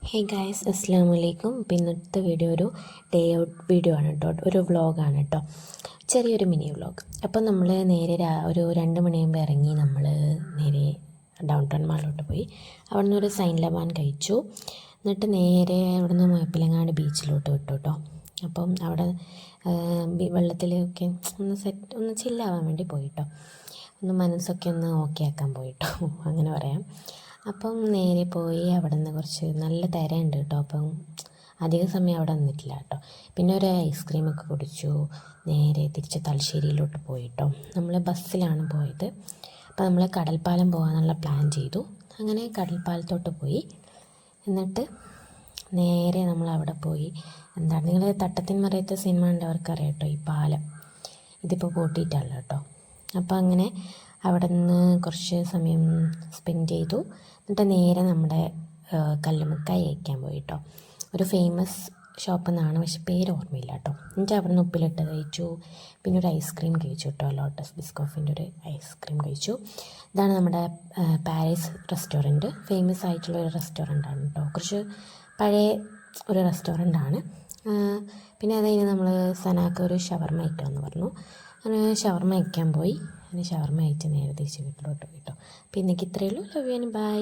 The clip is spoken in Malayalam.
ഹേ ഗായ്സ്, അസ്സലാമു അലൈക്കും. ഇന്നത്തെ വീഡിയോ ഒരു ഡേ ഔട്ട് വീഡിയോ ആണ് കേട്ടോ, ഒരു വ്ളോഗാണ് കേട്ടോ, ചെറിയൊരു മിനി വ്ളോഗ്. അപ്പം നമ്മൾ നേരെ ഒരു 2 മണിയാകുമ്പോൾ ഇറങ്ങി നമ്മൾ നേരെ ഡൗൺ ടൗൺ മാളിലോട്ട് പോയി. അവിടെ നിന്ന് ഒരു സൈൻ ലബാൻ കഴിച്ചു. എന്നിട്ട് നേരെ അവിടെ നിന്ന് മുഴപ്പിലങ്ങാട് ബീച്ചിലോട്ട് വിട്ടു കേട്ടോ. അപ്പം അവിടെ വെള്ളത്തിലൊക്കെ ഒന്ന് ചില്ലാവാൻ വേണ്ടി പോയിട്ടോ, ഒന്ന് മനസ്സൊക്കെ ഒന്ന് ഓക്കെ ആക്കാൻ പോയിട്ടോ, അങ്ങനെ പറയാം. അപ്പം നേരെ പോയി അവിടെ നിന്ന് കുറച്ച് നല്ല തിരയുണ്ട് കേട്ടോ. അപ്പം അധിക സമയം അവിടെ നിന്നിട്ടില്ല കേട്ടോ. പിന്നെ ഒരു ഐസ്ക്രീമൊക്കെ കുടിച്ചു. നേരെ തിരിച്ച് തലശ്ശേരിയിലോട്ട് പോയിട്ടോ. നമ്മൾ ബസ്സിലാണ് പോയത്. അപ്പോൾ നമ്മൾ കടൽപ്പാലം പോകാനുള്ള പ്ലാൻ ചെയ്തു. അങ്ങനെ കടൽപ്പാലത്തോട്ട് പോയി. എന്നിട്ട് നേരെ നമ്മൾ അവിടെ പോയി. എന്താണ്, നിങ്ങൾ തട്ടത്തിൻ മറയത്തെ സിനിമ ഉണ്ടവർക്കറിയാം കേട്ടോ, ഈ പാലം ഇതിപ്പോൾ പൂട്ടിയിട്ടല്ല കേട്ടോ. അപ്പോൾ അങ്ങനെ അവിടെ നിന്ന് കുറച്ച് സമയം സ്പെൻഡ് ചെയ്തു. എന്നിട്ട് നേരെ നമ്മുടെ കല്ലുമ്മക്കായി കഴിക്കാൻ പോയി കേട്ടോ. ഒരു ഫേമസ് ഷോപ്പിൽ നിന്നാണ്, പക്ഷെ പേര് ഓർമ്മയില്ല കേട്ടോ. എന്നിട്ട് അവിടെ നിന്ന് ഉപ്പിലിട്ട് കഴിച്ചു. പിന്നെ ഒരു ഐസ്ക്രീം കഴിച്ചു കേട്ടോ, ലോട്ടസ് ബിസ്കോഫിൻ്റെ ഒരു ഐസ്ക്രീം കഴിച്ചു. ഇതാണ് നമ്മുടെ പാരീസ് റെസ്റ്റോറൻറ്റ്, ഫേമസ് ആയിട്ടുള്ള ഒരു റെസ്റ്റോറൻ്റാണ് കേട്ടോ. കുറച്ച് പഴയ ഒരു റെസ്റ്റോറൻ്റാണ്. പിന്നെ അത് കഴിഞ്ഞ് നമ്മൾ സനാക്ക് ഒരു ഷവർമ കഴിക്കാമെന്ന് പറഞ്ഞു. അങ്ങനെ ഷവർമ കഴിക്കാൻ പോയി. അങ്ങനെ ഷവർമ കഴിച്ച് നേരെ തിരിച്ച് വീട്ടിലോട്ട് പോയി കേട്ടോ. അപ്പോൾ ഇന്നേക്ക് ഇത്രയേ ഉള്ളൂ. Love you and by.